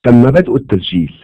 تم بدء التسجيل.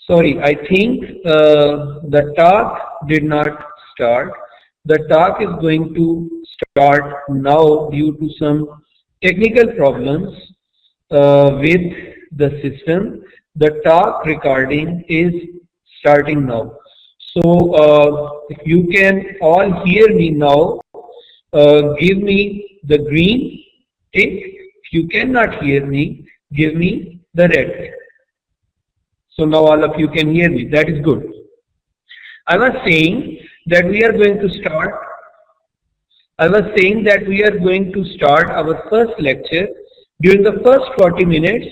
Sorry, I think the talk did not start. The talk is going to start now due to some technical problems with the system. The talk recording is starting now. So if you can all hear me now, give me the green tick. If you cannot hear me, give me the red tick. So now all of you can hear me. That is good. I was saying that we are going to start. Our first lecture. During the first 40 minutes,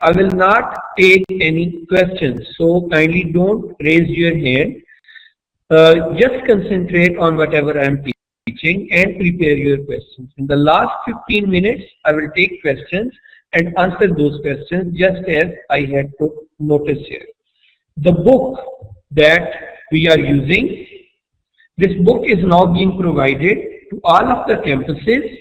I will not take any questions. So kindly don't raise your hand. Just concentrate on whatever I am teaching and prepare your questions. In the last 15 minutes, I will take questions and answer those questions just as I had to notice here. The book that we are using, this book is now being provided to all of the campuses.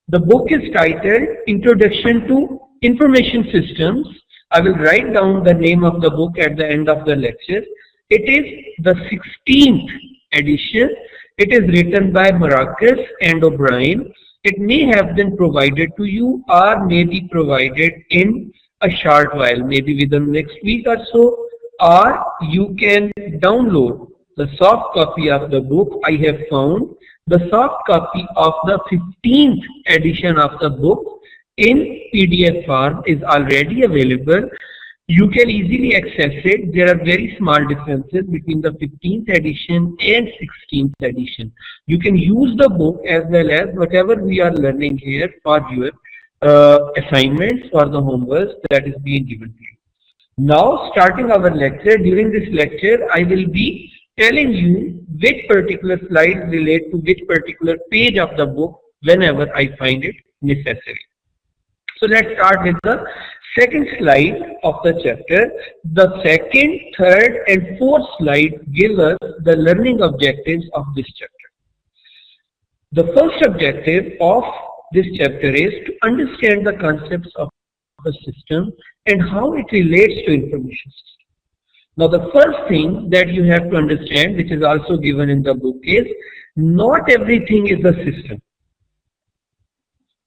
The book is titled Introduction to Information Systems. I will write down the name of the book at the end of the lecture. It is the 16th edition. It is written by Marcus and O'Brien. It may have been provided to you or may be provided in a short while, maybe within the next week or so, or you can download the soft copy of the book. I have found the soft copy of the 15th edition of the book in PDF form is already available. You can easily access it. There are very small differences between the 15th edition and 16th edition. You can use the book as well as whatever we are learning here for your assignments or the homework that is being given to you. Now, starting our lecture, during this lecture, I will be telling you which particular slides relate to which particular page of the book whenever I find it necessary. So let's start with the second slide of the chapter. The second, third and fourth slide give us the learning objectives of this chapter. The first objective of this chapter is to understand the concepts of the system and how it relates to information system. Now the first thing that you have to understand, which is also given in the book, is not everything is a system.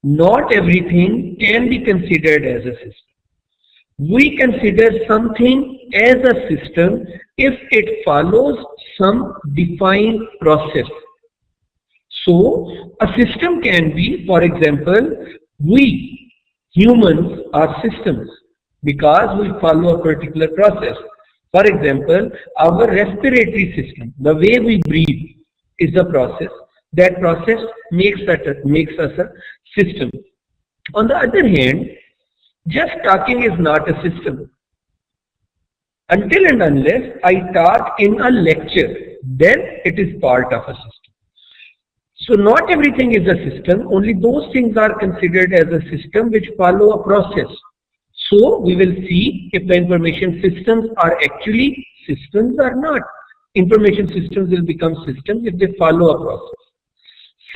Not everything can be considered as a system. We consider something as a system if it follows some defined process. So a system can be, for example, we humans are systems because we follow a particular process. For example, our respiratory system, the way we breathe, is a process. That process makes us a system. On the other hand, just talking is not a system. Until and unless I talk in a lecture, then it is part of a system. So not everything is a system. Only those things are considered as a system which follow a process. So we will see if the information systems are actually systems or not. Information systems will become systems if they follow a process.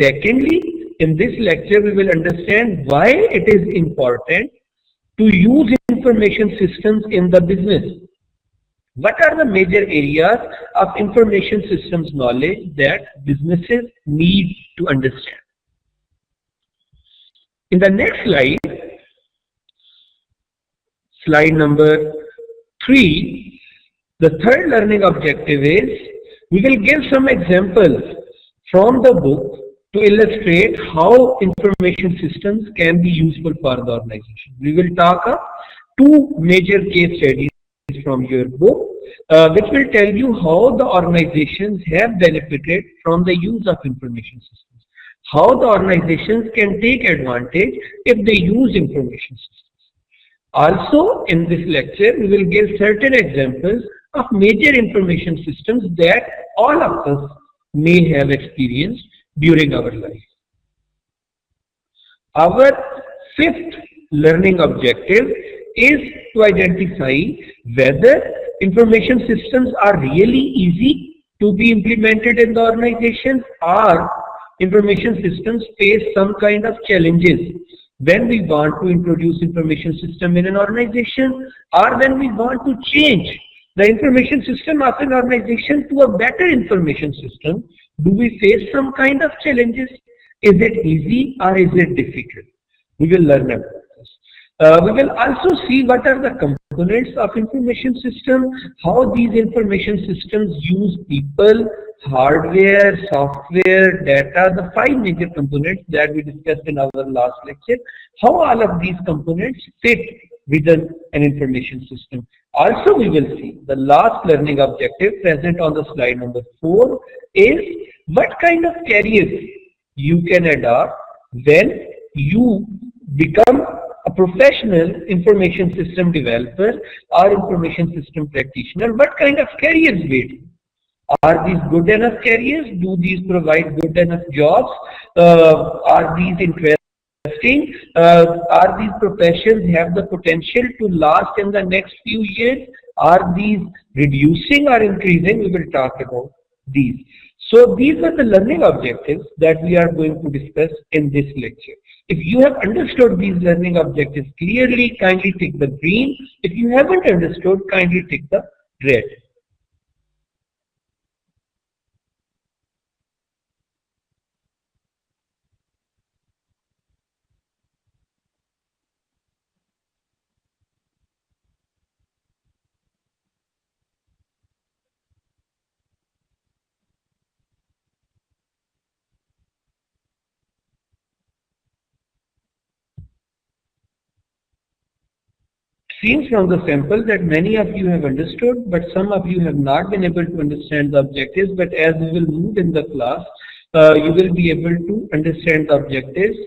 Secondly, in this lecture we will understand why it is important to use information systems in the business. What are the major areas of information systems knowledge that businesses need to understand? In the next slide, slide number 3, the third learning objective is we will give some examples from the book to illustrate how information systems can be useful for the organization. We will talk of two major case studies from your book, which will tell you how the organizations have benefited from the use of information systems, how the organizations can take advantage if they use information systems. Also, in this lecture, we will give certain examples of major information systems that all of us may have experienced during our life. Our fifth learning objective is to identify whether information systems are really easy to be implemented in the organization, or information systems face some kind of challenges when we want to introduce information system in an organization, or when we want to change the information system of an organization to a better information system. Do we face some kind of challenges? Is it easy or is it difficult? We will learn about this. We will also see what are the components of information system, how these information systems use people, hardware, software, data, the five major components that we discussed in our last lecture, how all of these components fit within an information system. Also, we will see the last learning objective present on the slide number 4 is what kind of careers you can adopt when you become a professional information system developer or information system practitioner. What kind of careers wait? Are these good enough careers? Do these provide good enough jobs? Are these interesting? Are these professions have the potential to last in the next few years? Are these reducing or increasing? We will talk about these. So these are the learning objectives that we are going to discuss in this lecture. If you have understood these learning objectives clearly, kindly tick the green. If you haven't understood, kindly tick the red. Seems from the sample that many of you have understood, but some of you have not been able to understand the objectives. But as we will move in the class, you will be able to understand the objectives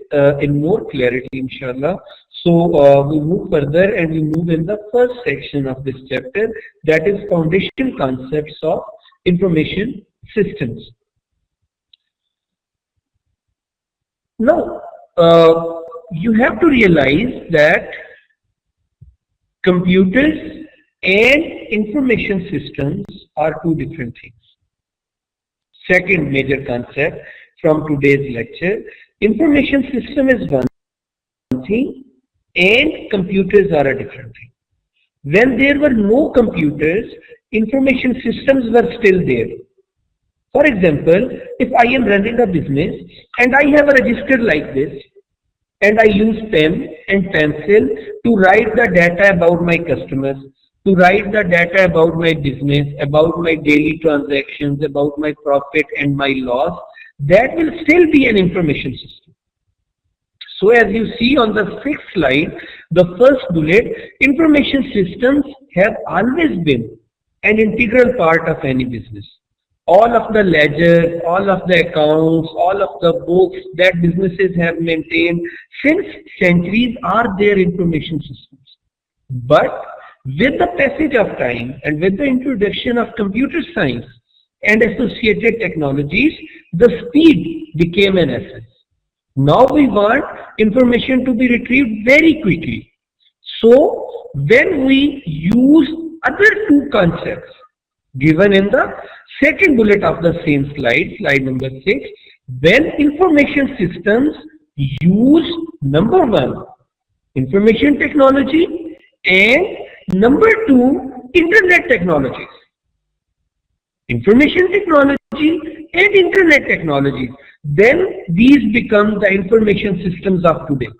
in more clarity, inshallah. So we move further and we move in the first section of this chapter, that is foundation concepts of information systems. Now, you have to realize that computers and information systems are two different things. Second major concept from today's lecture, information system is one thing and computers are a different thing. When there were no computers, information systems were still there. For example, if I am running a business and I have a register like this, and I use pen and pencil to write the data about my customers, to write the data about my business, about my daily transactions, about my profit and my loss, that will still be an information system. So as you see on the 6th slide, the first bullet, information systems have always been an integral part of any business. All of the ledgers, all of the accounts, all of the books that businesses have maintained since centuries are their information systems. But with the passage of time and with the introduction of computer science and associated technologies, the speed became an essence. Now we want information to be retrieved very quickly. So when we use other two concepts given in the second bullet of the same slide, slide number 6, when information systems use number 1, information technology, and number 2, internet technologies. Information technology and internet technologies, then these become the information systems of today.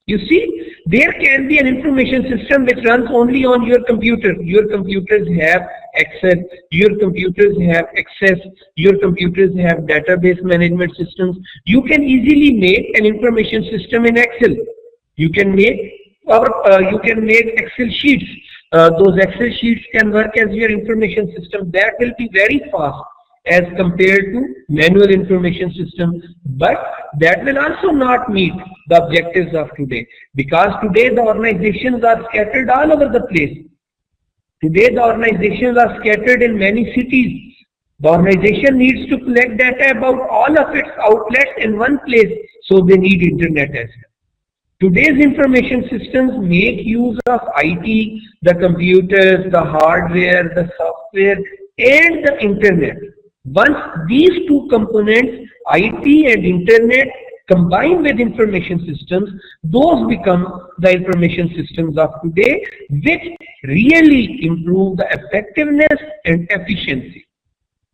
You see, there can be an information system which runs only on your computer. Your computers have access, your computers have access, your computers have database management systems. You can easily make an information system in Excel. You can make Or you can make Excel sheets. Those Excel sheets can work as your information system. That will be very fast as compared to manual information system, but that will also not meet the objectives of today, because today the organizations are scattered all over the place. Today the organizations are scattered in many cities. The organization needs to collect data about all of its outlets in one place, so they need internet as well. Today's information systems make use of IT, the computers, the hardware, the software, and the internet. Once these two components, IT and internet, combine with information systems, those become the information systems of today, which really improve the effectiveness and efficiency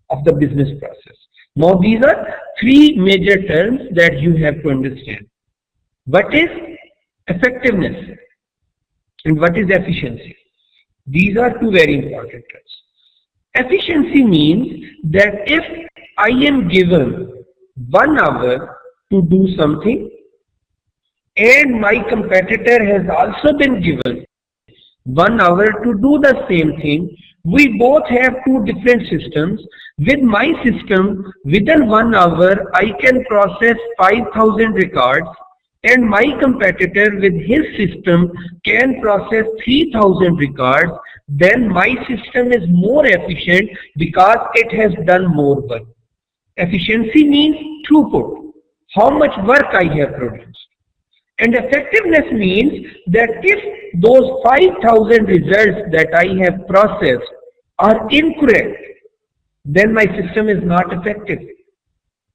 of the business process. Now these are three major terms that you have to understand. What is effectiveness and what is efficiency? These are two very important terms. Efficiency means that if I am given 1 hour to do something and my competitor has also been given 1 hour to do the same thing, we both have two different systems. With my system, within 1 hour, I can process 5,000 records, and my competitor with his system can process 3,000 records. Then my system is more efficient because it has done more work. Efficiency means throughput, how much work I have produced. And effectiveness means that if those 5,000 results that I have processed are incorrect, then my system is not effective.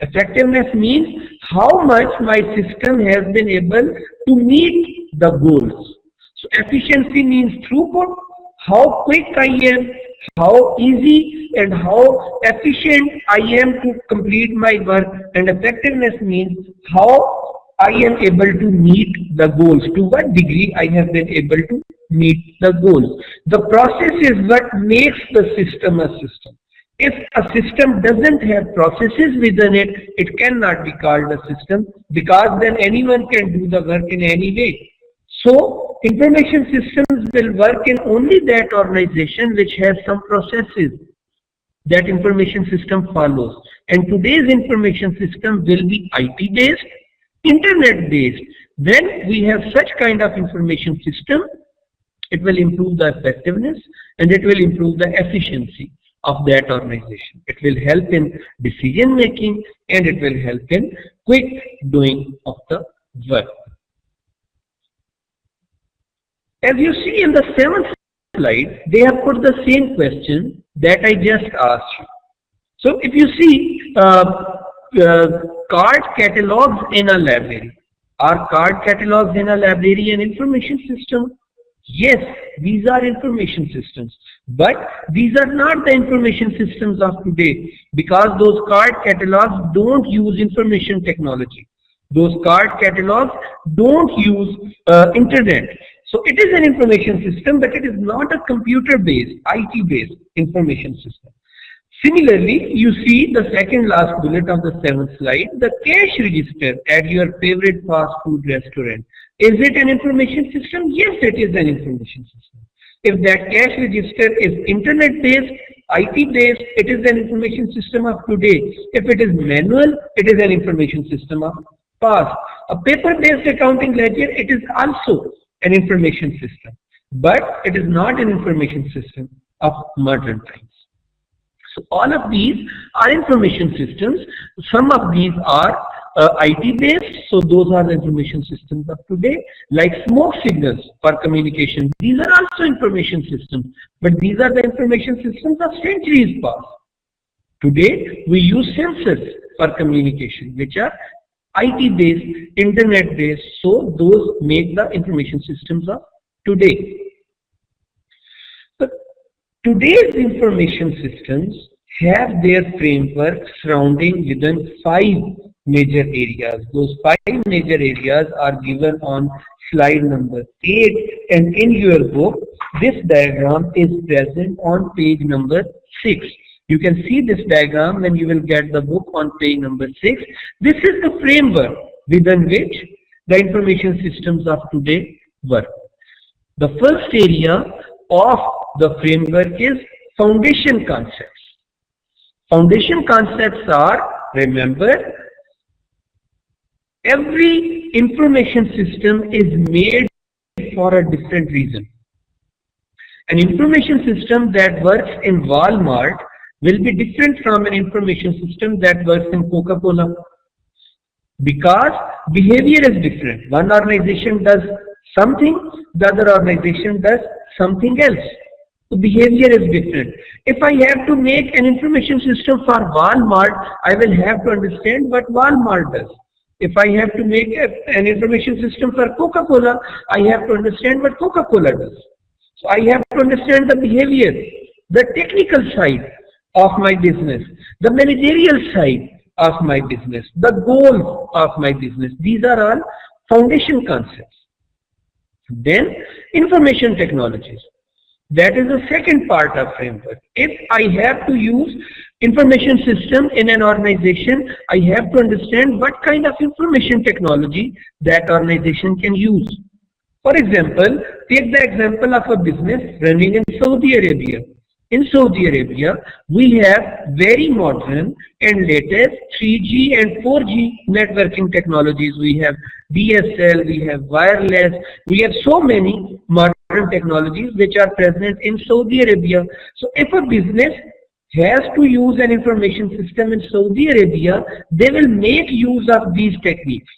Effectiveness means how much my system has been able to meet the goals. So efficiency means throughput, how quick I am, how easy and how efficient I am to complete my work, and effectiveness means how I am able to meet the goals, to what degree I have been able to meet the goals. The process is what makes the system a system. If a system doesn't have processes within it, it cannot be called a system, because then anyone can do the work in any way. So information systems will work in only that organization which has some processes that information system follows. And today's information system will be IT based, internet based. When we have such kind of information system, it will improve the effectiveness and it will improve the efficiency of that organization. It will help in decision making and it will help in quick doing of the work. As you see in the 7th slide, they have put the same question that I just asked you. So if you see card catalogs in a library, are card catalogs in a library an information system? Yes, these are information systems, but these are not the information systems of today, because those card catalogs don't use information technology. Those card catalogs don't use internet. So it is an information system, but it is not a computer-based, IT-based information system. Similarly, you see the second last bullet of the 7th slide, the cash register at your favorite fast food restaurant. Is it an information system? Yes, it is an information system. If that cash register is internet-based, IT-based, it is an information system of today. If it is manual, it is an information system of past. A paper-based accounting ledger, it is also an information system, but it is not an information system of modern times. So all of these are information systems. Some of these are IT based, so those are the information systems of today, like smoke signals for communication. These are also information systems, but these are the information systems of centuries past. Today we use sensors for communication, which are IT based, internet based, so those make the information systems of today. But today's information systems have their framework surrounding within 5 major areas. Those 5 major areas are given on slide number 8, and in your book this diagram is present on page number 6. You can see this diagram when you will get the book on page number 6. This is the framework within which the information systems of today work. The first area of the framework is foundation concepts. Foundation concepts are, remember, every information system is made for a different reason. An information system that works in Walmart will be different from an information system that works in Coca-Cola, because behavior is different. One organization does something, the other organization does something else. So behavior is different. If I have to make an information system for Walmart, I will have to understand what Walmart does. If I have to make an information system for Coca-Cola, I have to understand what Coca-Cola does. So I have to understand the behavior, the technical side of my business, the managerial side of my business, the goals of my business. These are all foundation concepts. Then information technologies. That is the second part of framework. If I have to use information system in an organization, I have to understand what kind of information technology that organization can use. For example, take the example of a business running in Saudi Arabia. In Saudi Arabia, we have very modern and latest 3G and 4G networking technologies. We have DSL, we have wireless, we have so many modern technologies which are present in Saudi Arabia. So if a business has to use an information system in Saudi Arabia, they will make use of these techniques.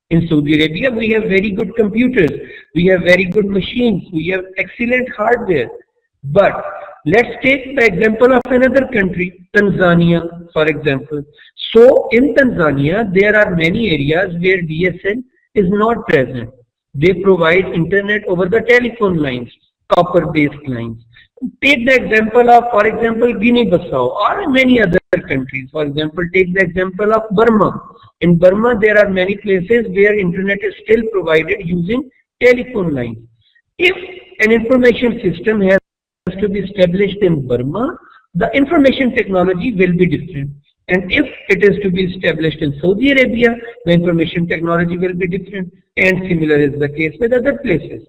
In Saudi Arabia, we have very good computers, we have very good machines, we have excellent hardware. But let's take the example of another country, Tanzania, for example. So in Tanzania, there are many areas where DSL is not present. They provide internet over the telephone lines, copper-based lines. Take the example of, for example, Guinea-Bissau or many other countries. For example, take the example of Burma. In Burma, there are many places where internet is still provided using telephone lines. If an information system has to be established in Burma, the information technology will be different. And if it is to be established in Saudi Arabia, the information technology will be different. And similar is the case with other places.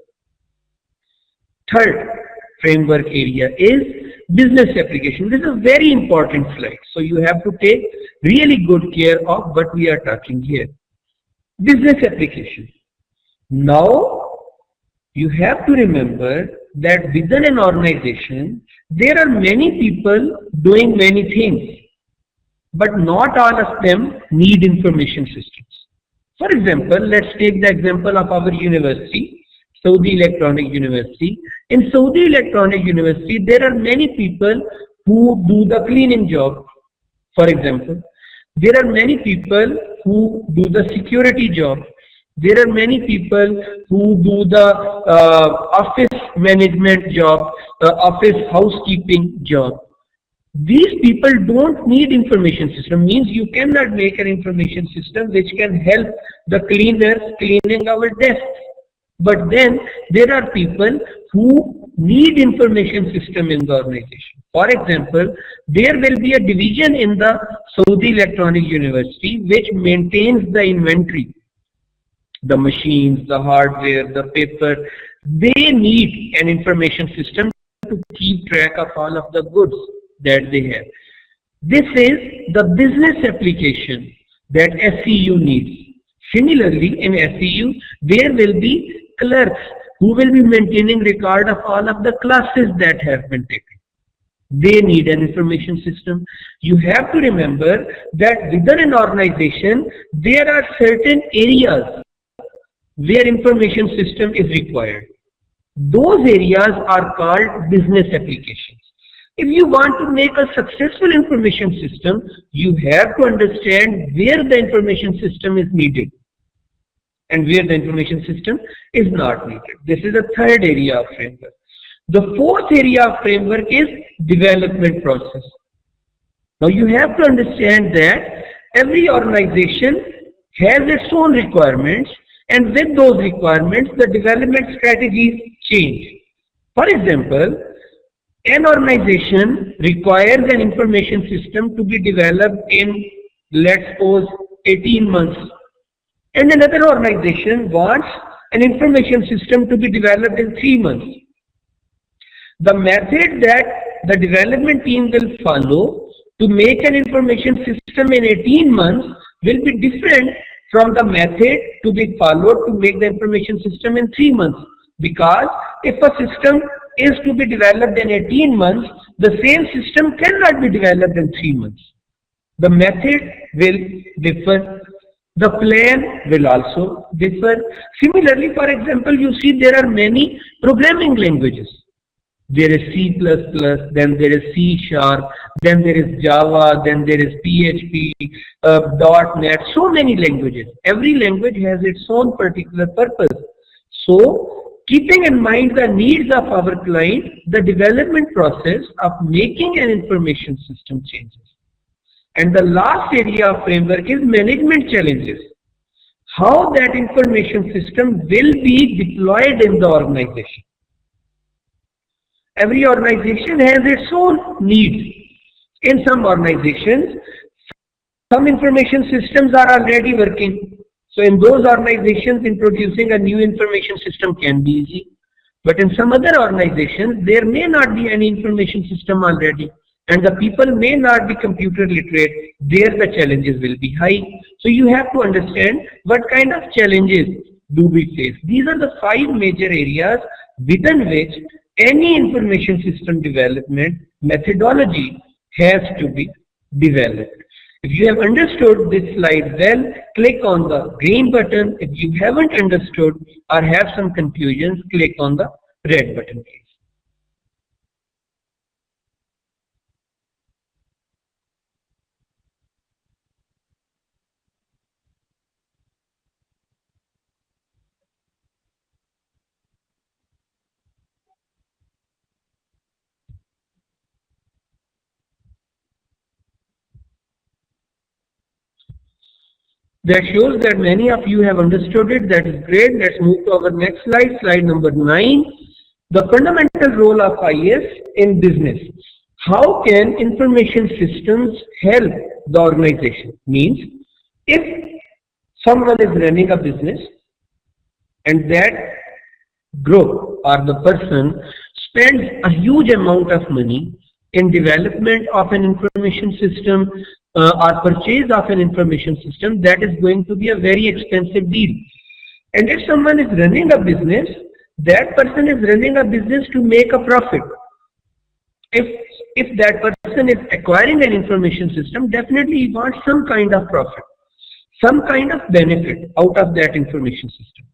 Third framework area is business application. This is a very important slide. So you have to take really good care of what we are talking here. Business application. Now, you have to remember that within an organization, there are many people doing many things, but not all of them need information systems. For example, let's take the example of our university, Saudi Electronic University. In Saudi Electronic University, there are many people who do the cleaning job. For example, there are many people who do the security job. There are many people who do the office management job, office housekeeping job. These people don't need information system. Means you cannot make an information system which can help the cleaners cleaning our desks. But then there are people who need information system in the organization. For example, there will be a division in the Saudi Electronic University which maintains the inventory. The machines, the hardware, the paper, they need an information system to keep track of all of the goods that they have. This is the business application that SEU needs. Similarly, in SEU, there will be clerks who will be maintaining record of all of the classes that have been taken. They need an information system. You have to remember that within an organization, there are certain areas where information system is required. Those areas are called business applications. If you want to make a successful information system, you have to understand where the information system is needed and where the information system is not needed. This is the third area of framework. The fourth area of framework is development process. Now you have to understand that every organization has its own requirements, and with those requirements, the development strategies change. For example, an organization requires an information system to be developed in, let's suppose, 18 months. And another organization wants an information system to be developed in 3 months. The method that the development team will follow to make an information system in 18 months will be different from the method to be followed to make the information system in 3 months. Because if a system is to be developed in 18 months, the same system cannot be developed in 3 months. The method will differ. The plan will also differ. Similarly, for example, you see there are many programming languages. There is C++, then there is C#, then there is Java, then there is PHP, .NET, so many languages. Every language has its own particular purpose. So, keeping in mind the needs of our client, the development process of making an information system changes. And the last area of framework is management challenges. How that information system will be deployed in the organization. Every organization has its own needs. In some organizations, some information systems are already working. So in those organizations, introducing a new information system can be easy. But in some other organizations, there may not be any information system already. And the people may not be computer literate. There the challenges will be high. So you have to understand what kind of challenges do we face. These are the 5 major areas within which any information system development methodology has to be developed. If you have understood this slide well, click on the green button. If you haven't understood or have some confusions, click on the red button, please. That shows that many of you have understood it. That is great. Let's move to our next slide, slide number 9. The fundamental role of IS in business. How can information systems help the organization? Means, if someone is running a business and that group or the person spends a huge amount of money in development of an information system or purchase of an information system, that is going to be a very expensive deal. And if someone is running a business, that person is running a business to make a profit. If that person is acquiring an information system, definitely he wants some kind of profit, some kind of benefit out of that information system.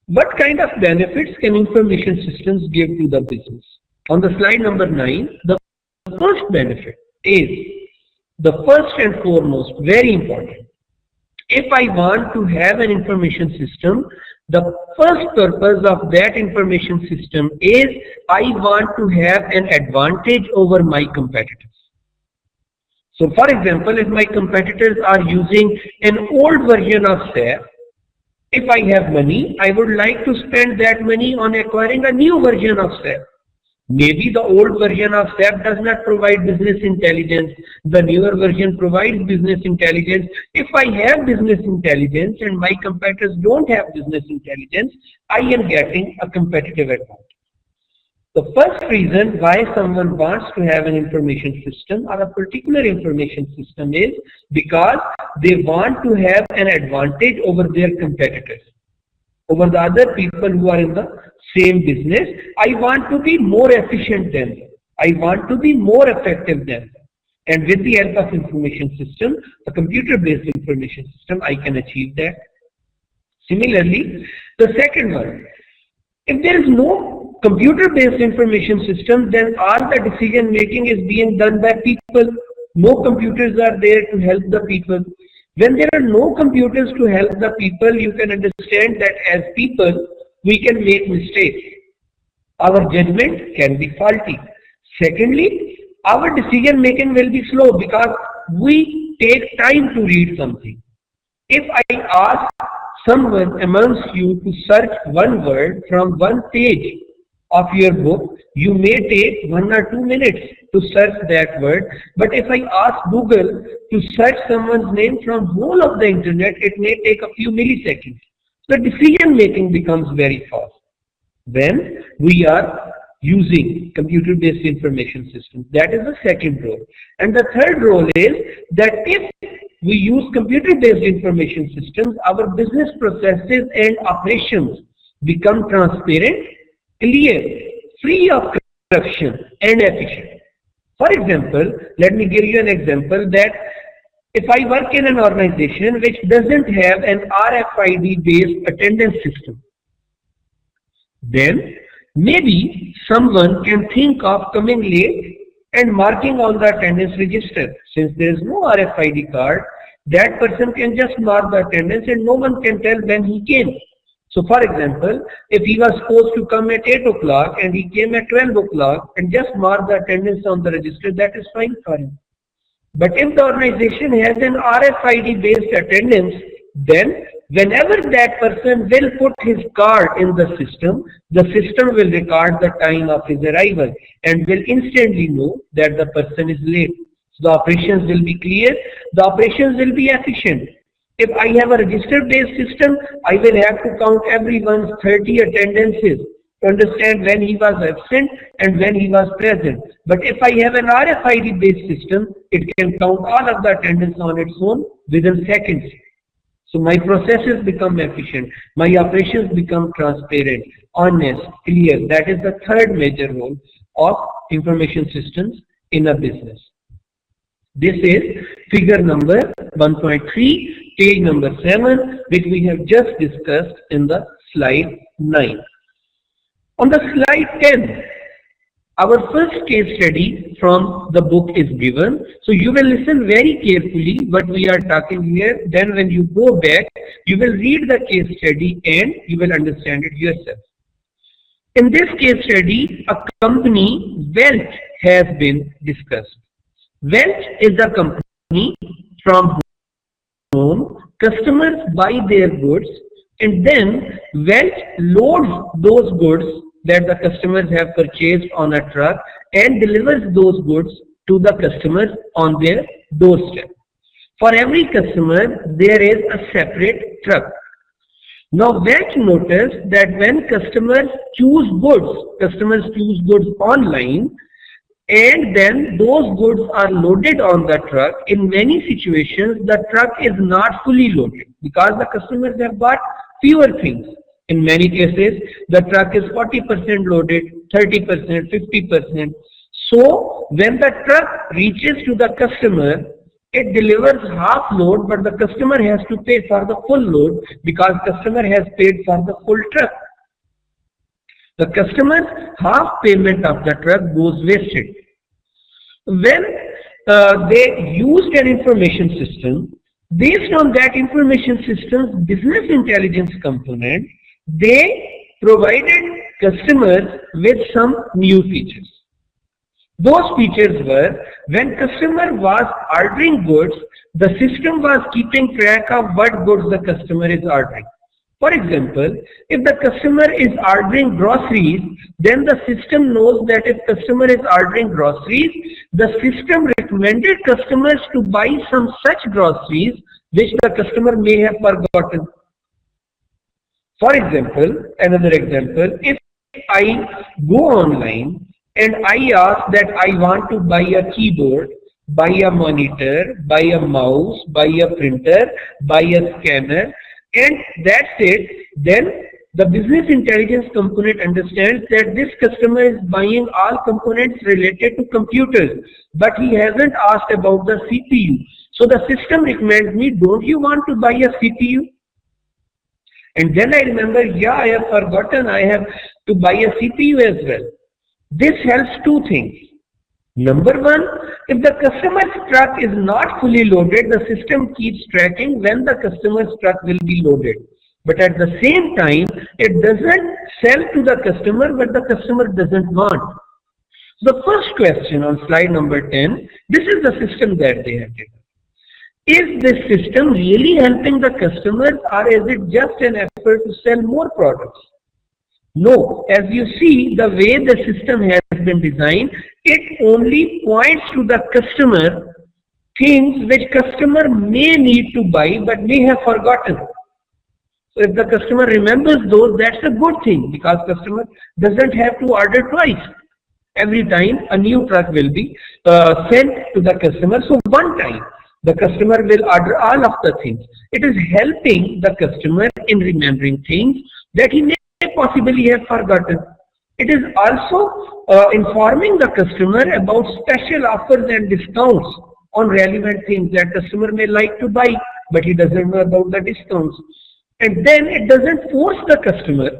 What kind of benefits can information systems give to the business? On the slide number 9, the first benefit is, the first and foremost, very important. If I want to have an information system, the first purpose of that information system is I want to have an advantage over my competitors. So for example, if my competitors are using an old version of SAP, if I have money, I would like to spend that money on acquiring a new version of SAP. Maybe the old version of SAP does not provide business intelligence. The newer version provides business intelligence. If I have business intelligence and my competitors don't have business intelligence, I am getting a competitive advantage. The first reason why someone wants to have an information system or a particular information system is because they want to have an advantage over their competitors, over the other people who are in the same business. I want to be more efficient than them. I want to be more effective than them. And with the help of information system, a computer-based information system, I can achieve that. Similarly, the second one, if there is no computer-based information system, then all the decision making is being done by people. No computers are there to help the people. When there are no computers to help the people, you can understand that as people, we can make mistakes. Our judgment can be faulty. Secondly, our decision making will be slow because we take time to read something. If I ask someone amongst you to search one word from one page of your book, you may take 1 or 2 minutes to search that word. But if I ask Google to search someone's name from whole of the internet, it may take a few milliseconds. the decision making becomes very fast when we are using computer-based information systems. That is the second role. And the third role is that if we use computer-based information systems, our business processes and operations become transparent, clear, free of corruption, and efficient. For example, let me give you an example that if I work in an organization which doesn't have an RFID-based attendance system, then maybe someone can think of coming late and marking on the attendance register. Since there is no RFID card, that person can just mark the attendance and no one can tell when he came. So for example, if he was supposed to come at 8 o'clock and he came at 12 o'clock and just mark the attendance on the register, that is fine for him. But if the organization has an RFID based attendance, then whenever that person will put his card in the system will record the time of his arrival and will instantly know that the person is late. So the operations will be clear, the operations will be efficient. If I have a register-based system, I will have to count everyone's 30 attendances to understand when he was absent and when he was present. But if I have an RFID-based system, it can count all of the attendance on its own within seconds. So my processes become efficient, my operations become transparent, honest, clear. That is the third major role of information systems in a business. This is figure number 1.3, page number 7, which we have just discussed in the slide 9. On the slide 10, our first case study from the book is given. So you will listen very carefully what we are talking here. Then when you go back, you will read the case study and you will understand it yourself. In this case study, a company, Welch, has been discussed. Welch is a company from whom customers buy their goods and then Welch loads those goods that the customers have purchased on a truck and delivers those goods to the customers on their doorstep. For every customer, there is a separate truck. Now, Welch noticed that when customers choose goods online, and then those goods are loaded on the truck. In many situations, the truck is not fully loaded because the customers have bought fewer things. In many cases, the truck is 40% loaded, 30%, 50%. So, when the truck reaches to the customer, it delivers half load, but the customer has to pay for the full load because customer has paid for the full truck. The customer's half payment of the truck goes wasted. When they used an information system, based on that information system's business intelligence component, they provided customers with some new features. Those features were, when customer was ordering goods, the system was keeping track of what goods the customer is ordering. For example, if the customer is ordering groceries, then the system knows that if customer is ordering groceries, the system recommended customers to buy some such groceries which the customer may have forgotten. For example, another example, if I go online and I ask that I want to buy a keyboard, buy a monitor, buy a mouse, buy a printer, buy a scanner, and that's it, then the business intelligence component understands that this customer is buying all components related to computers, but he hasn't asked about the CPU. So the system recommends me, don't you want to buy a CPU? And then I remember, yeah, I have forgotten, I have to buy a CPU as well. This helps two things. Number one, if the customer's truck is not fully loaded, the system keeps tracking when the customer's truck will be loaded. But at the same time, it doesn't sell to the customer what the customer doesn't want. The first question on slide number 10, this is the system that they have given. Is this system really helping the customers, or is it just an effort to sell more products? No, as you see, the way the system has been designed, it only points to the customer things which customer may need to buy but may have forgotten. So if the customer remembers those, that's a good thing, because customer doesn't have to order twice. Every time a new truck will be sent to the customer. So one time the customer will order all of the things. It is helping the customer in remembering things that he may possibly have forgotten. It is also informing the customer about special offers and discounts on relevant things that customer may like to buy, but he doesn't know about the discounts. And then it doesn't force the customer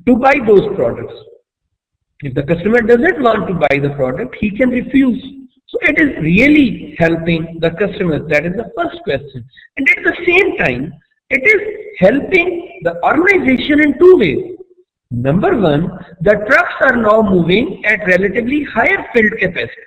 to buy those products. If the customer doesn't want to buy the product, he can refuse. So it is really helping the customers. That is the first question. And at the same time, it is helping the organization in two ways. Number one, the trucks are now moving at relatively higher filled capacity.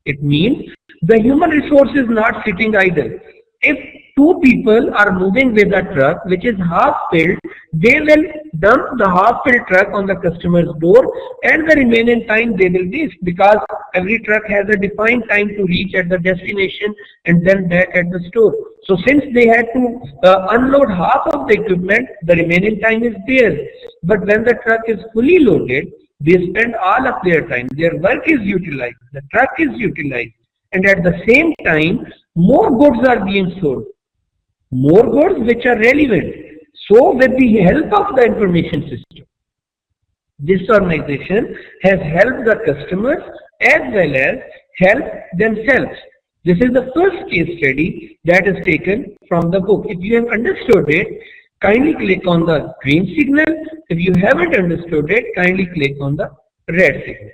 It means the human resource is not sitting idle. If two people are moving with a truck which is half filled, they will dump the half filled truck on the customer's door, and the remaining time they will waste, because every truck has a defined time to reach at the destination and then back at the store. So since they had to unload half of the equipment, the remaining time is theirs. But when the truck is fully loaded, they spend all of their time. Their work is utilized, the truck is utilized, and at the same time, more goods are being sold. More goods which are relevant. So with the help of the information system, this organization has helped the customers as well as help themselves. This is the first case study that is taken from the book. If you have understood it, kindly click on the green signal. If you haven't understood it, kindly click on the red signal.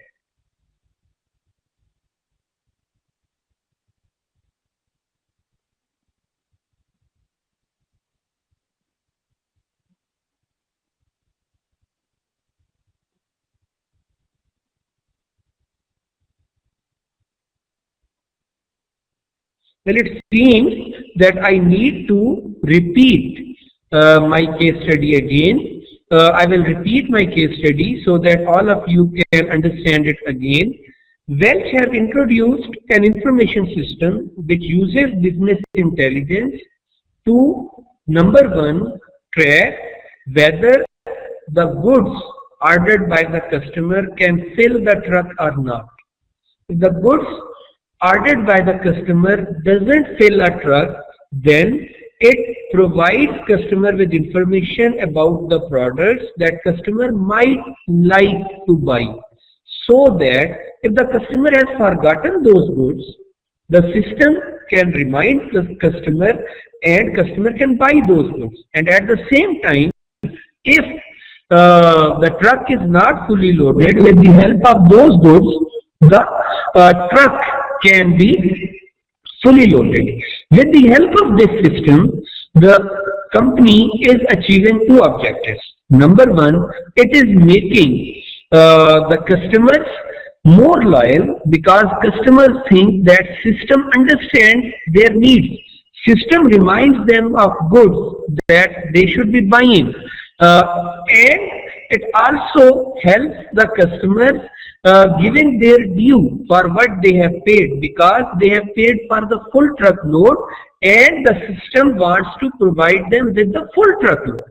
Well, it seems that I need to repeat my case study again. I will repeat my case study so that all of you can understand it again. Welch have introduced an information system which uses business intelligence to, number one, track whether the goods ordered by the customer can fill the truck or not. If the goods ordered by the customer doesn't fill a truck, then it provides customer with information about the products that customer might like to buy, so that if the customer has forgotten those goods, the system can remind the customer and customer can buy those goods. And at the same time, if the truck is not fully loaded, with the help of those goods, the truck can be fully loaded. With the help of this system, the company is achieving two objectives. Number one, it is making the customers more loyal, because customers think that system understands their needs. System reminds them of goods that they should be buying, and it also helps the customers giving their due for what they have paid, because they have paid for the full truckload and the system wants to provide them with the full truckload.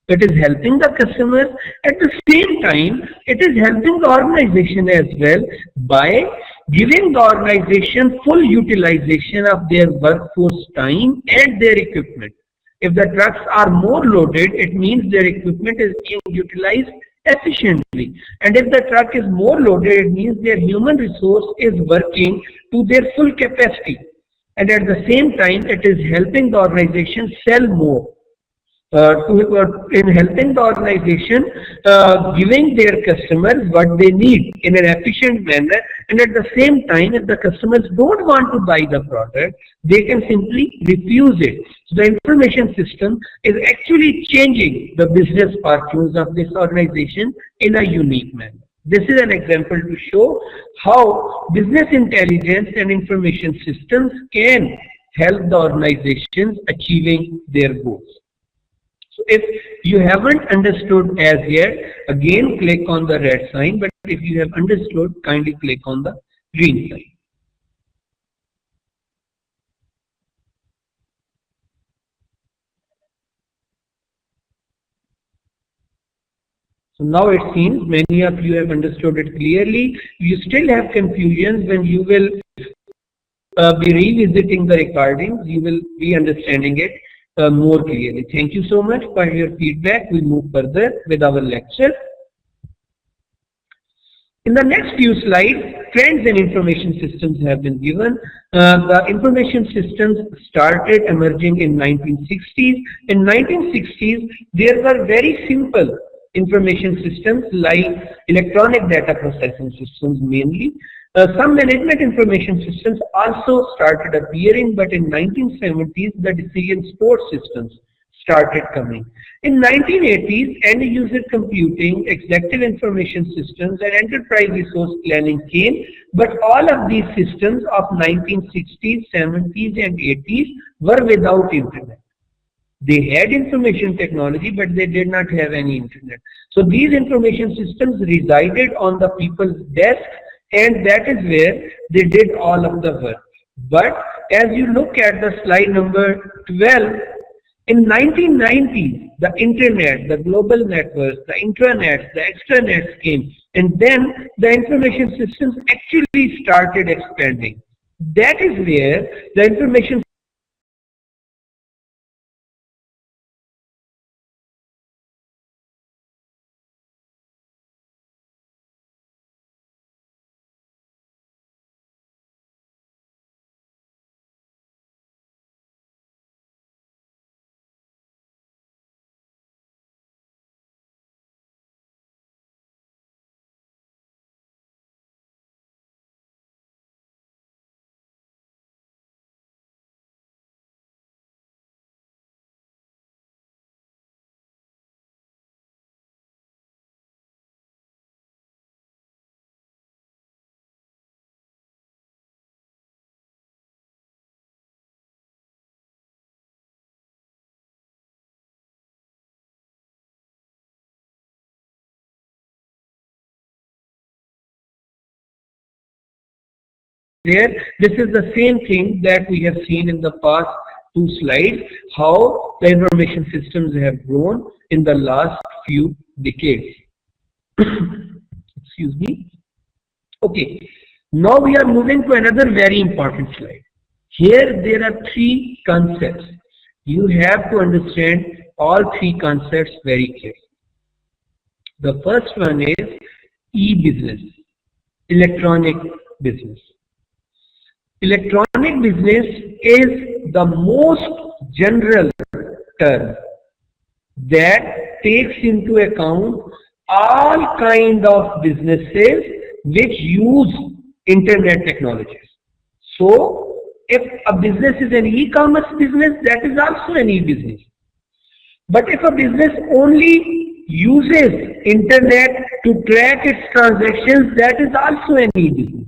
It is helping the customers. At the same time, it is helping the organization as well by giving the organization full utilization of their workforce time and their equipment. If the trucks are more loaded, it means their equipment is being utilized efficiently. And if the truck is more loaded, it means their human resource is working to their full capacity. And at the same time, it is helping the organization sell more. In helping the organization, giving their customers what they need in an efficient manner, and at the same time, if the customers don't want to buy the product, they can simply refuse it. So the information system is actually changing the business fortunes of this organization in a unique manner. This is an example to show how business intelligence and information systems can help the organizations achieving their goals. So if you haven't understood as yet, again click on the red sign, but if you have understood, kindly click on the green sign. So now it seems many of you have understood it clearly. You still have confusions. When you will be revisiting the recordings, you will be understanding it more clearly. Thank you so much for your feedback. We'll move further with our lecture. In the next few slides, trends in information systems have been given. The information systems started emerging in 1960s. In 1960s, there were very simple information systems like electronic data processing systems mainly. Some management information systems also started appearing, but in 1970s, the decision support systems started coming. In 1980s, end-user computing, executive information systems, and enterprise resource planning came, but all of these systems of 1960s, 70s, and 80s were without internet. They had information technology, but they did not have any internet. So these information systems resided on the people's desk, and that is where they did all of the work. But as you look at the slide number 12, in 1990s, the internet, the global networks, the intranets, the extranets came, and then the information systems actually started expanding. That is where the information there, this is the same thing that we have seen in the past two slides, how the information systems have grown in the last few decades. Excuse me. Okay, now we are moving to another very important slide. Here there are three concepts. You have to understand all three concepts very clearly. The first one is e-business, electronic business. Electronic business is the most general term that takes into account all kind of businesses which use internet technologies. So, if a business is an e-commerce business, that is also an e-business. But if a business only uses internet to track its transactions, that is also an e-business.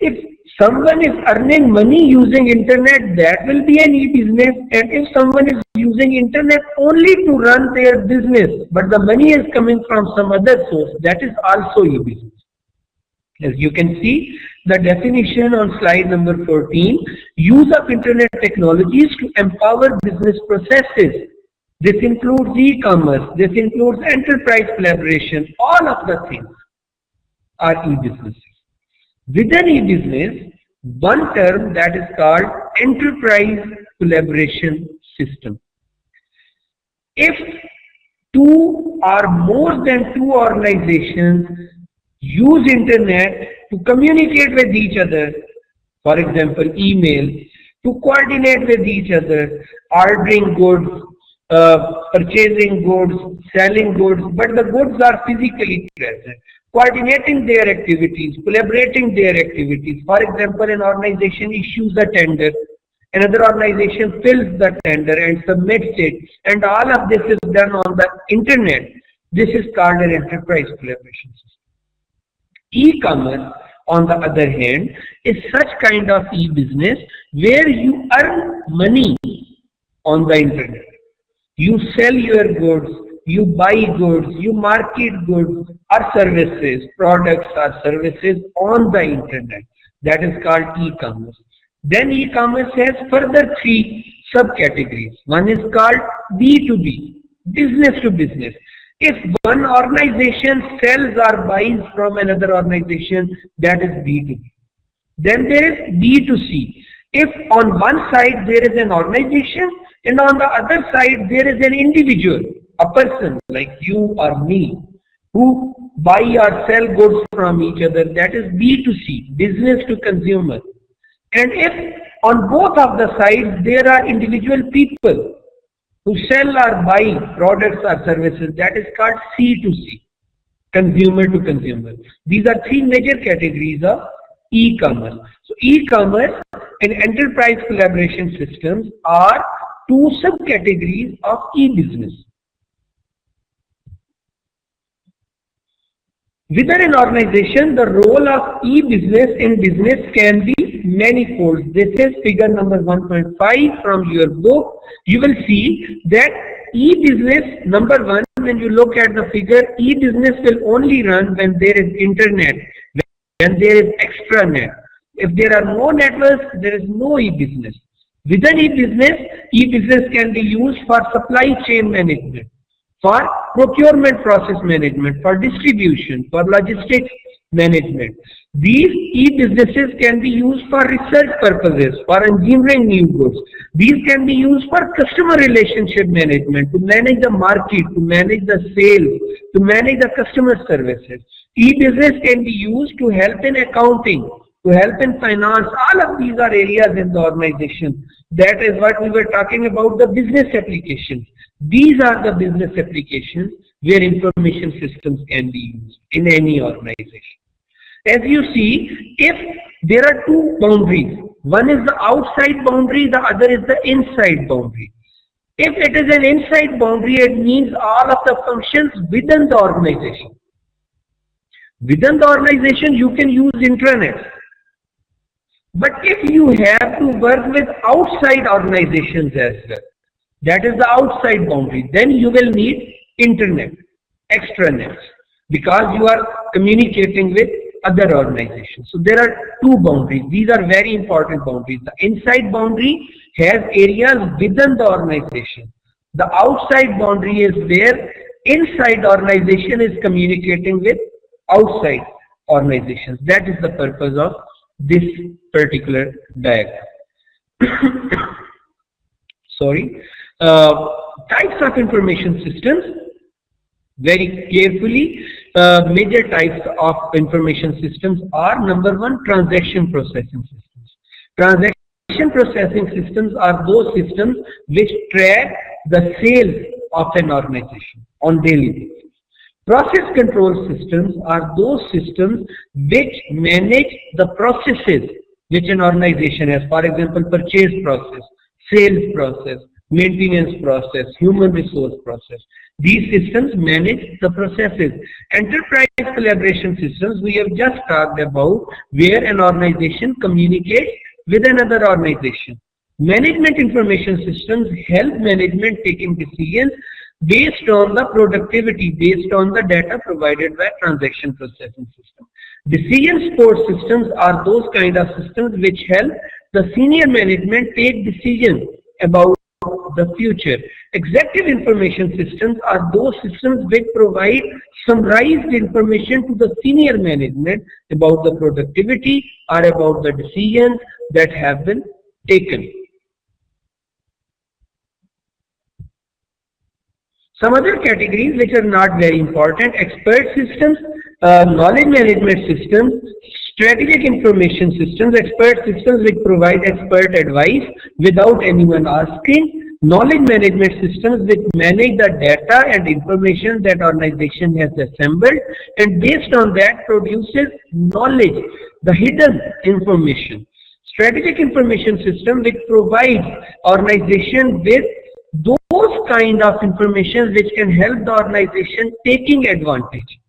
If someone is earning money using internet, that will be an e-business. And if someone is using internet only to run their business, but the money is coming from some other source, that is also e-business. As you can see, the definition on slide number 14, use of internet technologies to empower business processes. This includes e-commerce, this includes enterprise collaboration, all of the things are e-businesses. Within e-business, one term that is called enterprise collaboration system. If two or more than two organizations use internet to communicate with each other, for example, email, to coordinate with each other, ordering goods, purchasing goods, selling goods, but the goods are physically present, coordinating their activities, collaborating their activities. For example, an organization issues a tender, another organization fills the tender and submits it, and all of this is done on the internet. This is called an enterprise collaboration system. E-commerce, on the other hand, is such kind of e-business where you earn money on the internet. You sell your goods, you buy goods, you market goods or services, products or services on the internet. That is called e-commerce. Then e-commerce has further three subcategories. One is called B2B, business to business. If one organization sells or buys from another organization, that is B2B. Then there is B2C. If on one side there is an organization and on the other side there is an individual, a person like you or me, who buy or sell goods from each other, that is B2C, business to consumer. And if on both of the sides there are individual people who sell or buy products or services, that is called C2C, consumer to consumer. These are three major categories of e-commerce. So e-commerce and enterprise collaboration systems are two subcategories of e-business. Within an organization, the role of e-business in business can be manifold. This is figure number 1.5 from your book. You will see that e-business, number one, when you look at the figure, e-business will only run when there is internet, when there is extranet. If there are no networks, there is no e-business. Within e-business can be used for supply chain management, for procurement process management, for distribution, for logistics management. These e-businesses can be used for research purposes, for engineering new goods. These can be used for customer relationship management, to manage the market, to manage the sales, to manage the customer services. E-business can be used to help in accounting, to help in finance. All of these are areas in the organization. That is what we were talking about, the business applications. These are the business applications where information systems can be used in any organization. As you see, if there are two boundaries, one is the outside boundary, the other is the inside boundary. If it is an inside boundary, it means all of the functions within the organization. Within the organization, you can use intranet. But if you have to work with outside organizations as well, that is the outside boundary, then you will need internet, extranet, because you are communicating with other organizations. So there are two boundaries. These are very important boundaries. The inside boundary has areas within the organization. The outside boundary is where inside organization is communicating with outside organizations. That is the purpose of this particular diagram. Sorry. Types of information systems, very carefully, major types of information systems are, number one, transaction processing systems. Transaction processing systems are those systems which track the sales of an organization on daily basis. Process control systems are those systems which manage the processes which an organization has. For example, purchase process, sales process, maintenance process, human resource process. These systems manage the processes. Enterprise collaboration systems we have just talked about, where an organization communicates with another organization. Management information systems help management taking decisions based on the productivity, based on the data provided by transaction processing system. Decision support systems are those kind of systems which help the senior management take decisions about the future. Executive information systems are those systems which provide summarized information to the senior management about the productivity or about the decisions that have been taken. Some other categories which are not very important: expert systems, knowledge management systems, strategic information systems, expert systems which provide expert advice without anyone asking, knowledge management systems which manage the data and information that organization has assembled and based on that produces knowledge, the hidden information. Strategic information system which provides organization with those kind of information which can help the organization taking advantage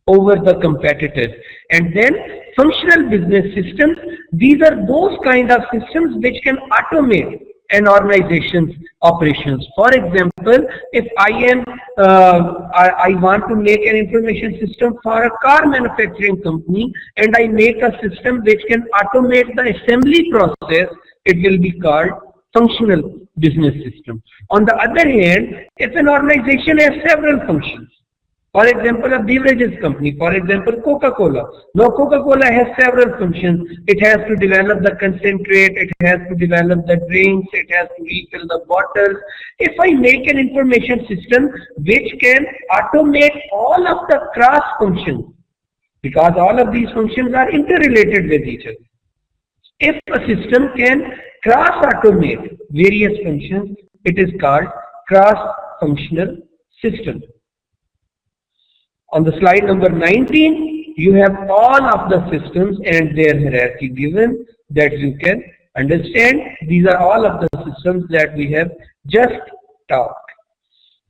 over the competitors. And then functional business systems, these are those kind of systems which can automate an organization's operations. For example, if I want to make an information system for a car manufacturing company and I make a system which can automate the assembly process, it will be called functional business system. On the other hand, if an organization has several functions, For example, a beverages company, for example, Coca-Cola. Now, Coca-Cola has several functions. It has to develop the concentrate, it has to develop the drinks, it has to refill the bottles. If I make an information system which can automate all of the cross functions, because all of these functions are interrelated with each other. If a system can cross-automate various functions, it is called cross-functional system. On the slide number 19, you have all of the systems and their hierarchy given that you can understand. These are all of the systems that we have just talked.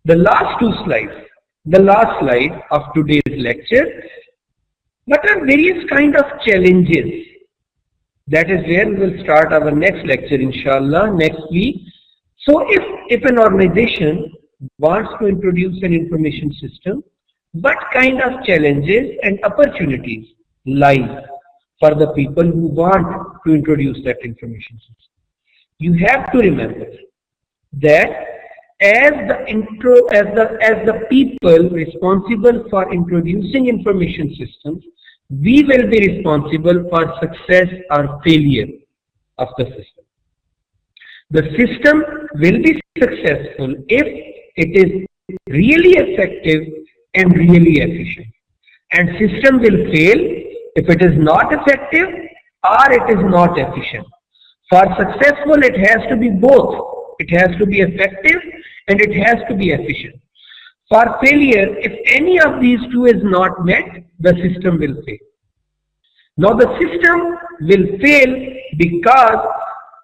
The last two slides, the last slide of today's lecture, what are various kind of challenges? That is where we will start our next lecture, inshallah, next week. So if an organization wants to introduce an information system, what kind of challenges and opportunities lie for the people who want to introduce that information system? You have to remember that as the people responsible for introducing information systems, we will be responsible for success or failure of the system. The system will be successful if it is really effective and really efficient. And system will fail if it is not effective or it is not efficient. For successful, it has to be both. It has to be effective and it has to be efficient. For failure, if any of these two is not met, the system will fail. Now the system will fail because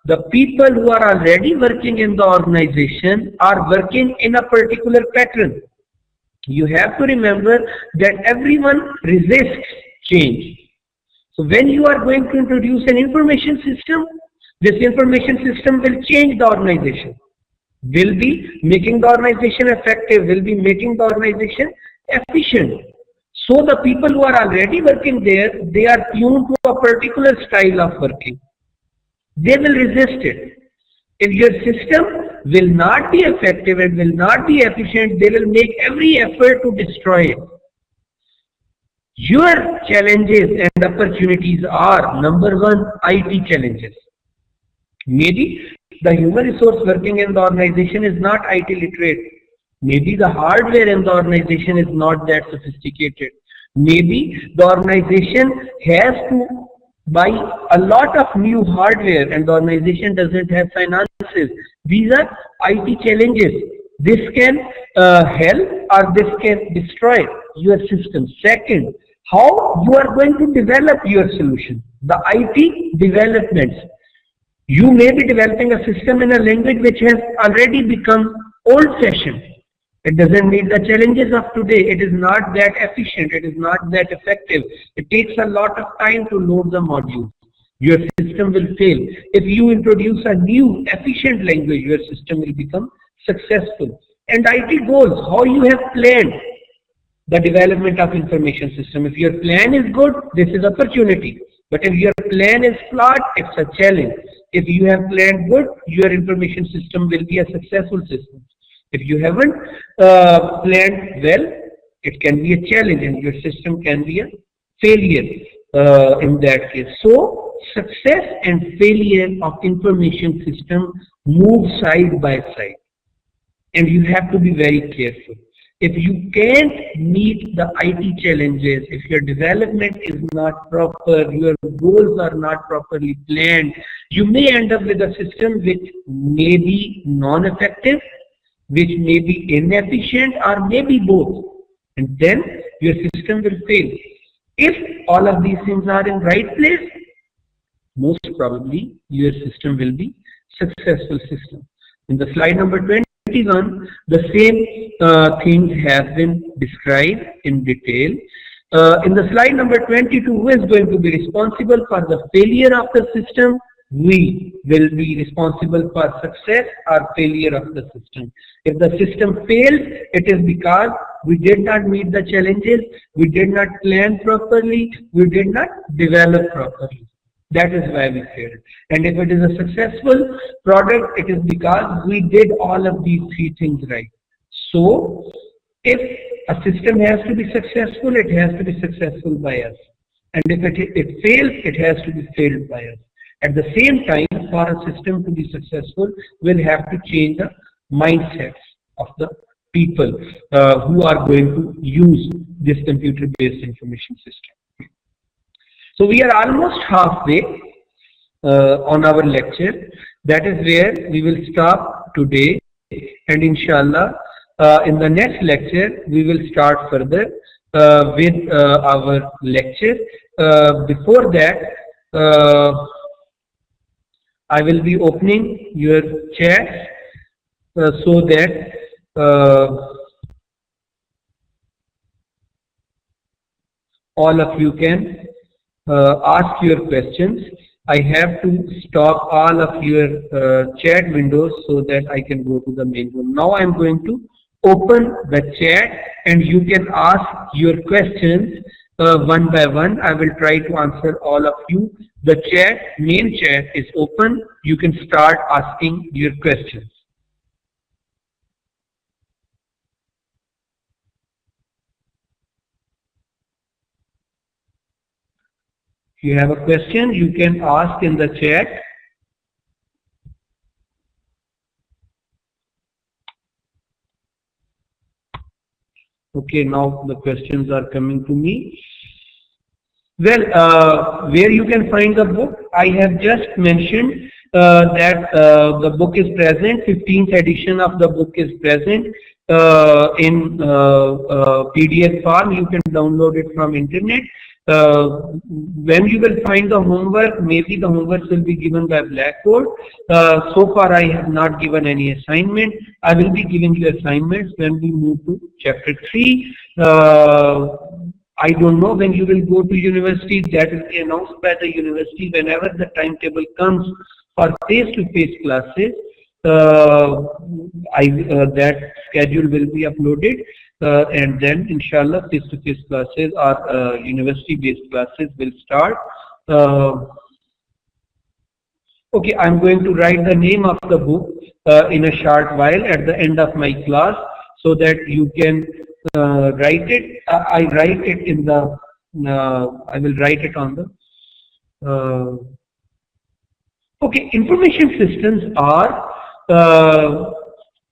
the people who are already working in the organization are working in a particular pattern. You have to remember that everyone resists change. So when you are going to introduce an information system, this information system will change the organization, will be making the organization effective, will be making the organization efficient. So the people who are already working there, they are tuned to a particular style of working. They will resist it. If your system will not be effective and will not be efficient, they will make every effort to destroy it. Your challenges and opportunities are, number one, IT challenges. Maybe the human resource working in the organization is not IT literate. Maybe the hardware in the organization is not that sophisticated. Maybe the organization has to buy a lot of new hardware and the organization doesn't have finances. These are IT challenges. This can help or this can destroy your system. Second, how you are going to develop your solution. The IT developments. You may be developing a system in a language which has already become old-fashioned. It doesn't meet the challenges of today. It is not that efficient. It is not that effective. It takes a lot of time to load the module. Your system will fail. If you introduce a new efficient language, your system will become successful. And IT goals, how you have planned the development of information system. If your plan is good, this is opportunity. But if your plan is flawed, it's a challenge. If you have planned good, your information system will be a successful system. If you haven't planned well, it can be a challenge and your system can be a failure in that case. So, success and failure of information system move side by side. And you have to be very careful. If you can't meet the IT challenges, if your development is not proper, your goals are not properly planned, you may end up with a system which may be non-effective, which may be inefficient, or maybe both. And then your system will fail. If all of these things are in right place, most probably your system will be successful system. In the slide number 21, the same things have been described in detail. In the slide number 22, who is going to be responsible for the failure of the system? We will be responsible for success or failure of the system. If the system fails, it is because we did not meet the challenges, we did not plan properly, we did not develop properly. That is why we failed. And if it is a successful product, it is because we did all of these three things right. So, If a system has to be successful, it has to be successful by us. And if it fails, it has to be failed by us. At the same time, for a system to be successful, we'll have to change the mindsets of the people who are going to use this computer-based information system. So we are almost halfway on our lecture. That is where we will stop today, and inshallah in the next lecture we will start further with our lecture. Before that, I will be opening your chat so that all of you can ask your questions. I have to stop all of your chat windows so that I can go to the main room. Now I am going to open the chat and you can ask your questions one by one. I will try to answer all of you. The main chat is open. You can start asking your questions. If you have a question, you can ask in the chat. Okay, now the questions are coming to me. Well, where you can find the book, I have just mentioned that the book is present. 15th edition of the book is present in PDF form. You can download it from internet. When you will find the homework, maybe the homework will be given by Blackboard. So far I have not given any assignment. I will be giving you assignments when we move to chapter 3. I don't know when you will go to university. That will be announced by the university whenever the timetable comes for face-to-face classes. That schedule will be uploaded. And then inshallah face-to-face classes or university-based classes will start. Okay, I'm going to write the name of the book in a short while at the end of my class so that you can write it. I write it in the, I will write it on the, okay, information systems are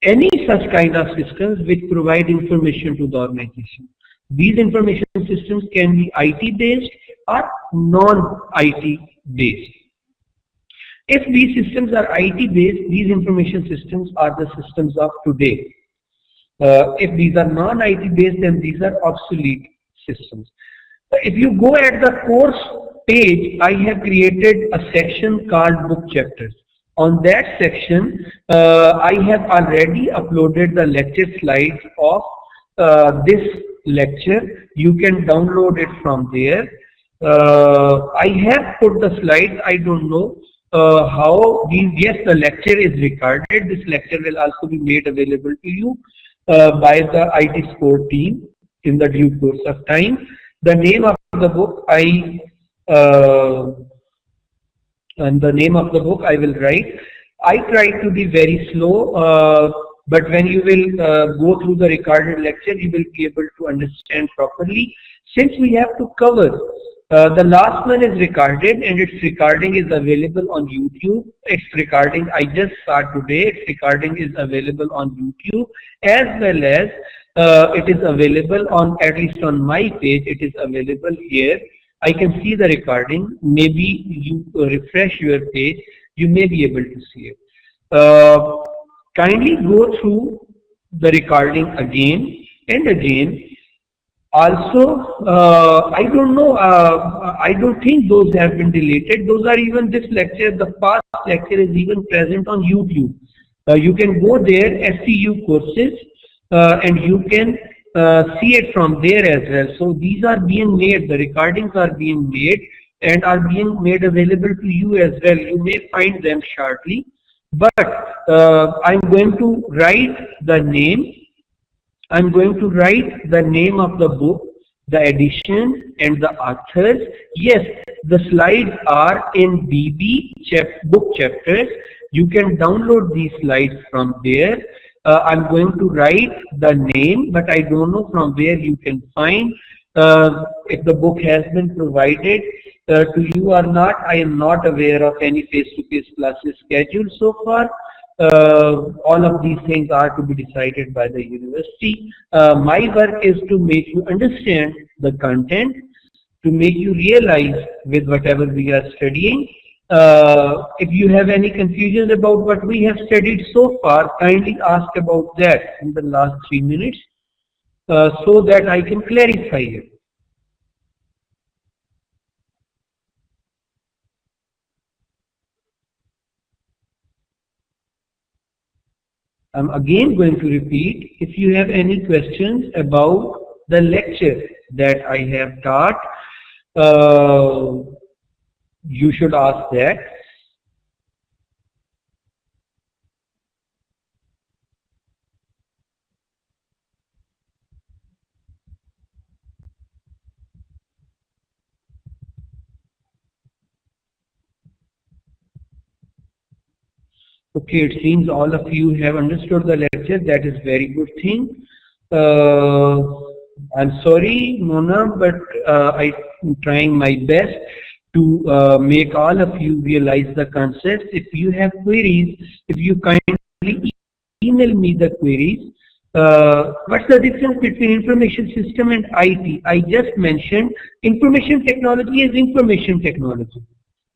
any such kind of systems which provide information to the organization. These information systems can be IT based or non-IT based. If these systems are IT based, these information systems are the systems of today. If these are non-IT based, then these are obsolete systems. If you go at the course page, I have created a section called book chapters. On that section, I have already uploaded the lecture slides of this lecture. You can download it from there. I have put the slides. I don't know how these. Yes, the lecture is recorded. This lecture will also be made available to you by the IT score team in the due course of time. The name of the book and the name of the book I will write. I try to be very slow, but when you will go through the recorded lecture, you will be able to understand properly. Since we have to cover, the last one is recorded and its recording is available on YouTube. Its recording I just saw today. Its recording is available on YouTube as well as it is available on, at least on my page, it is available here. I can see the recording. Maybe you refresh your page, you may be able to see it. Kindly go through the recording again and again. Also, I don't know, I don't think those have been deleted. Those are even this lecture, the past lecture is even present on YouTube. You can go there, SCU courses, and you can see it from there as well. So these are being made, the recordings are being made and are being made available to you as well. You may find them shortly, but I'm going to write the name. I'm going to write the name of the book, the edition and the authors. Yes, the slides are in BB book chapters. You can download these slides from there. I'm going to write the name, but I don't know from where you can find if the book has been provided to you or not. I am not aware of any face-to-face classes scheduled so far. All of these things are to be decided by the university. My work is to make you understand the content, to make you realize with whatever we are studying. If you have any confusions about what we have studied so far, kindly ask about that in the last 3 minutes so that I can clarify it. I'm again going to repeat, if you have any questions about the lecture that I have taught, you should ask that. Okay, it seems all of you have understood the lecture. That is very good thing. I'm sorry, Mona, but I'm trying my best to make all of you realize the concepts. If you have queries, if you kindly email me the queries. What's the difference between information system and IT? I just mentioned information technology is information technology.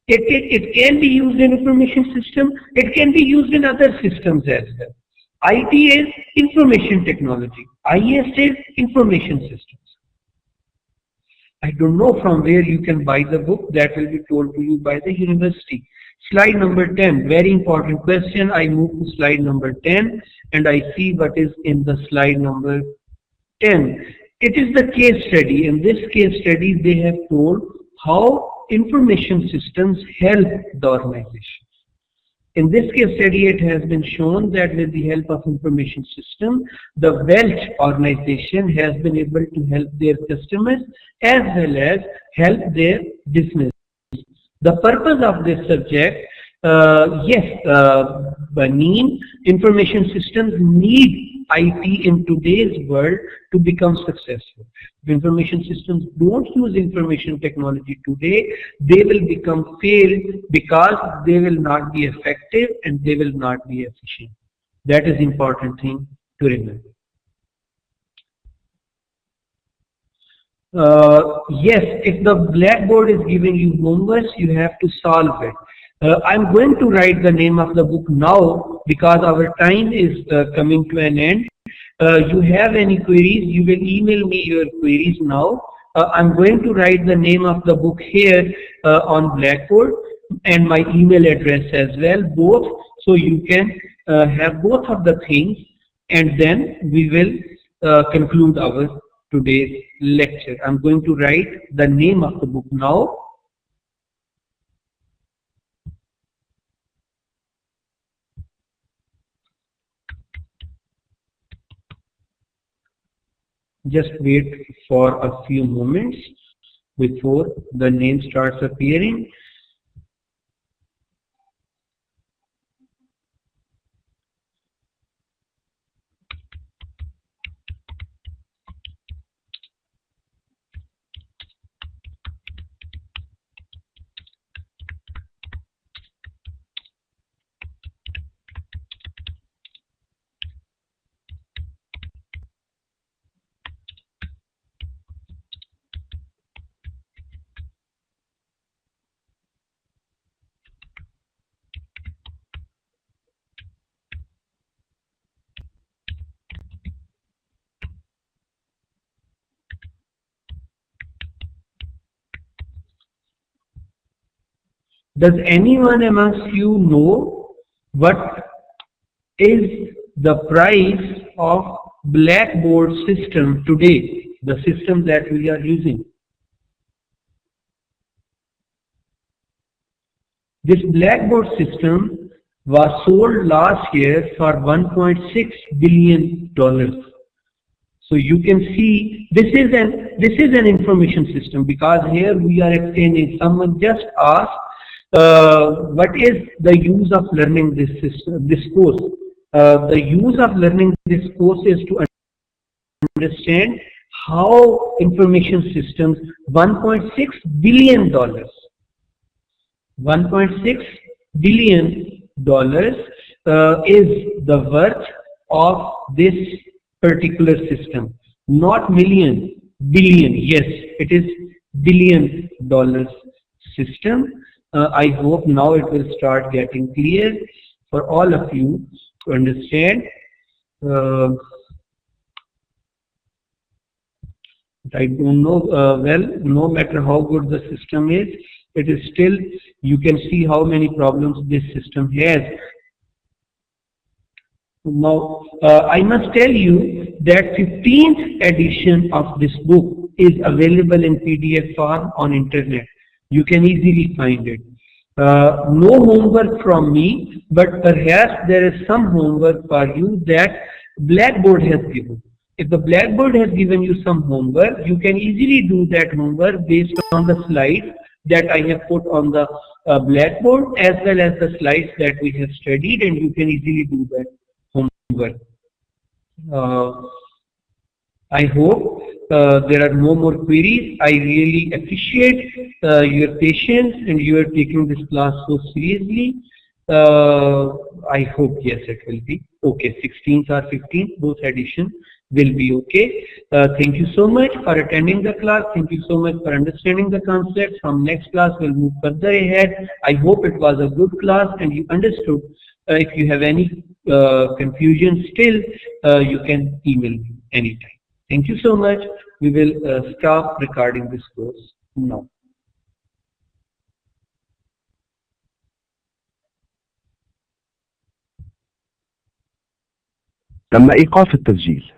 It can be used in information system. It can be used in other systems as well. IT is information technology. IS is information systems. I don't know from where you can buy the book. That will be told to you by the university. Slide number 10. Very important question. I move to slide number 10 and I see what is in the slide number 10. It is the case study. In this case study, they have told how information systems help the organization. In this case study, it has been shown that with the help of information system, the Welch organization has been able to help their customers as well as help their business. The purpose of this subject, yes, Banin, information systems need IT in today's world to become successful. If information systems don't use information technology today, they will become failed because they will not be effective and they will not be efficient. That is important thing to remember. Yes, if the blackboard is giving you homework, you have to solve it. I'm going to write the name of the book now because our time is coming to an end. You have any queries, you will email me your queries now. I'm going to write the name of the book here on blackboard and my email address as well, both, so you can have both of the things, and then we will conclude our today's lecture. I'm going to write the name of the book now. Just wait for a few moments before the name starts appearing. Does anyone amongst you know what is the price of Blackboard system today, the system that we are using? This Blackboard system was sold last year for $1.6 billion. So you can see this is an information system, because here we are explaining. Someone just asked what is the use of learning this system, this course. The use of learning this course is to understand how information systems, $1.6 billion, $1.6 billion is the worth of this particular system. Not million, billion. Yes, it is $1 billion system. I hope now it will start getting clear for all of you to understand. I don't know, well, no matter how good the system is, it is still, you can see how many problems this system has. Now, I must tell you that 15th edition of this book is available in PDF form on internet. You can easily find it. No homework from me, but perhaps there is some homework for you that Blackboard has given. If the Blackboard has given you some homework, you can easily do that homework based on the slides that I have put on the Blackboard, as well as the slides that we have studied, and you can easily do that homework. I hope there are no more queries. I really appreciate your patience, and you are taking this class so seriously. I hope yes, it will be okay. 16th or 15th, both edition will be okay. Thank you so much for attending the class. Thank you so much for understanding the concept. From next class, we'll move further ahead. I hope it was a good class and you understood. If you have any confusion still, you can email me anytime. Thank you so much. We will stop recording this course now. تم إيقاف التسجيل.